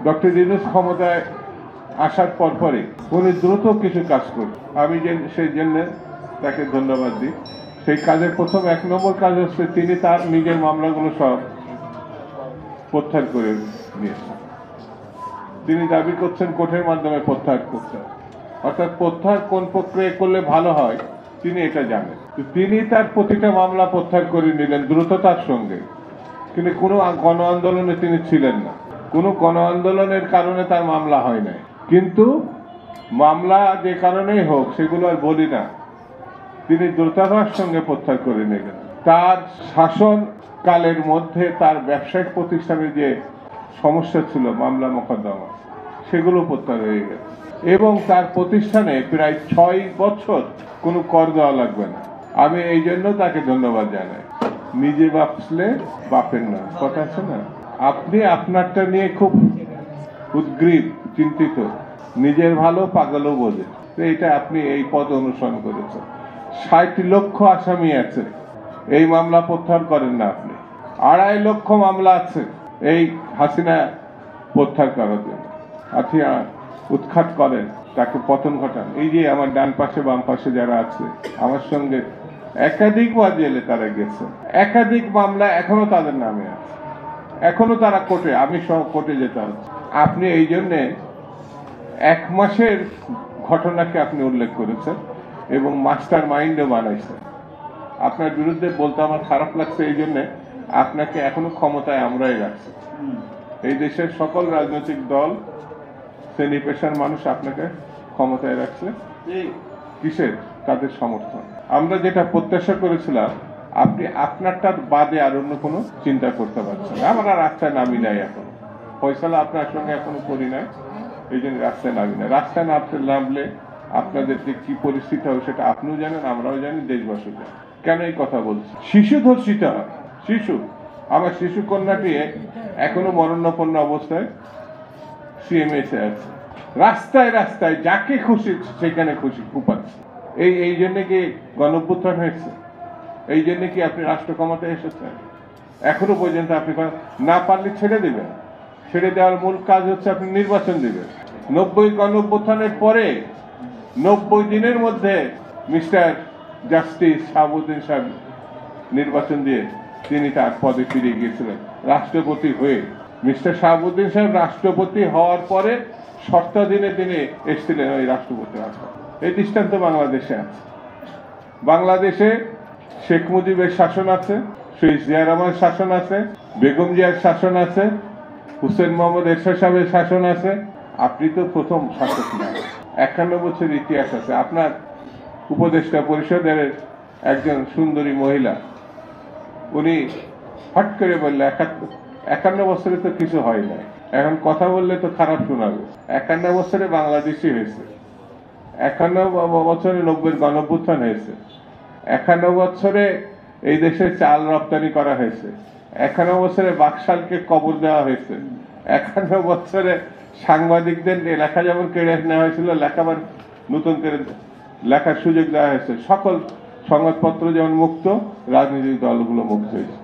Doctor Yunus ক্ষমতায় আসার পরপরই উনি দ্রুত কিছু কাজ করবেন। আমি সেই জন্য তাকে ধন্যবাদ দিই। সেই কাজের প্রথম 1 নম্বর কাজ হচ্ছে তিনি তার নিজের মামলাগুলো সব প্রত্যাহার করে নিয়েছেন। তিনি দাবি করছেন কোর্টের মাধ্যমে প্রত্যাহার করতে, অর্থাৎ প্রত্যাহার কোন প্রক্রিয়া করলে ভালো হয় তিনি এটা জানেন। তিনি তার প্রতিটা মামলা প্রত্যাহার করে নিলেন দ্রুততার সঙ্গে, কিন্তু কোনো গণ আন্দোলনে তিনি ছিলেন না, কোনো গণ আন্দোলনের কারণে তার মামলা হয় নাই। কিন্তু মামলা যে কারণেই হোক সেগুলো আর বলি না, তিনি দ্রুততার সঙ্গে প্রত্যাহার করে নিলেন। তার শাসন কালের মধ্যে তার ব্যবসায়িক প্রতিষ্ঠানে যে সমস্যা ছিল মামলা মোকদ্দমা সেগুলো প্রত্যাহার হয়ে গেছে, এবং তার প্রতিষ্ঠানে প্রায় 6 বছর কোনো কর দেওয়া লাগবে না। আমি এই জন্য তাকে ধন্যবাদ জানাই। নিজে বাঁচলে বাপের না, কথা আছে না? আপনি আপনারটা নিয়ে খুব উদ্গ্রীব, চিন্তিত, নিজের ভালো পাগলও বোঝে, এইটা আপনি এই পদ অনুসরণ করেছেন। 60 লক্ষ আসামি আছে, এই মামলা প্রত্যাহার করেন না আপনি। 2.5 লক্ষ মামলা আছে এই হাসিনা প্রত্যাহার করার জন্য, হাতিয়ার উৎখাত করেন, তাকে পতন ঘটান। এই যে আমার ডান পাশে বাম পাশে যারা আছে আমার সঙ্গে একাধিকবার জেলে তারা গেছে, একাধিক মামলা এখনো তাদের নামে আছে, এখনো তারা কোর্টে, আমি সহ কোর্টে যেতে হচ্ছে। আপনি এই জন্যে 1 মাসের ঘটনাকে আপনি উল্লেখ করেছেন এবং মাস্টার মাইন্ডও বানাইছেন। আপনার বিরুদ্ধে বলতে আমার খারাপ লাগছে, এই জন্যে আপনাকে এখনো ক্ষমতায় আমরাই রাখছি। এই দেশের সকল রাজনৈতিক দল, শ্রেণী পেশার মানুষ আপনাকে ক্ষমতায় রাখছে কিসের? তাদের সমর্থন। আমরা যেটা প্রত্যাশা করেছিলাম, আপনি আপনারটার বাদে আর অন্য কোনো চিন্তা করতে পারছেন না। আমরা রাস্তায় নামি নাই, এখন ফয়সালা আপনার সঙ্গে এখনো করি নাই, এই জন্য রাস্তায় নামি না। রাস্তায় নামলে আপনাদের যে কি পরিস্থিতি হবে সেটা আপনিও জানেন, আমরাও জানি, দেশবাসী জানেন। কেন এই কথা বলছি? শিশু ধর্ষিত হয়, শিশু, আমার শিশু কন্যাটি এখনো মরণাপন্ন অবস্থায় সিএমএসে আছে। রাস্তায় রাস্তায় যাকে খুশি সেখানে খুশি কুপাচ্ছে। এই জন্য কি গণঅভ্যুত্থান হয়েছে? এই জন্য কি আপনি রাষ্ট্র ক্ষমতায় এসেছেন? এখনো পর্যন্ত আপনি না পারলে ছেড়ে দেবেন। ছেড়ে দেওয়ার মূল কাজ হচ্ছে আপনি নির্বাচন দেবেন। 90 গণঅভ্যুত্থানের পরে 90 দিনের মধ্যে মিস্টার জাস্টিস শাহাবুদ্দিন সাহেব নির্বাচন দিয়ে তিনি তার পদে ফিরে গিয়েছিলেন রাষ্ট্রপতি হয়ে। মিস্টার শাহাবুদ্দিন সাহেব রাষ্ট্রপতি হওয়ার পরে শর্তাধীনে তিনি এসেছিলেন ওই রাষ্ট্রপতি আসন। এই দৃষ্টান্ত বাংলাদেশে আছে। বাংলাদেশে শেখ মুজিবের শাসন আছে, শহীদ জিয়া রহমানের শাসন আছে, বেগম জিয়ার শাসন আছে, হুসেন মোহাম্মদ এরশাদ সাহেবের শাসন আছে। আপনি তো প্রথম শাসক না। 51 বছর ইতিহাস আছে। আপনার উপদেষ্টা পরিষদের একজন সুন্দরী মহিলা, উনি হট করে বললে 51 বছরে তো কিছু হয় নাই, এখন কথা বললে তো খারাপ শোনাবে। 51 বছরে বাংলাদেশই হয়েছে, 51 বছরে 90 গণঅভ্যুত্থান হয়েছে, 51 বছরে এই দেশে চাল রপ্তানি করা হয়েছে, 51 বছরে বাকশালকে কবর দেওয়া হয়েছে, 51 বছরে সাংবাদিকদের লেখা যেমন কেড়ে নেওয়া হয়েছিল, লেখাবার নতুন করে লেখার সুযোগ দেওয়া হয়েছে। সকল সংবাদপত্র যেমন মুক্ত, রাজনৈতিক দলগুলো মুক্ত হয়েছে।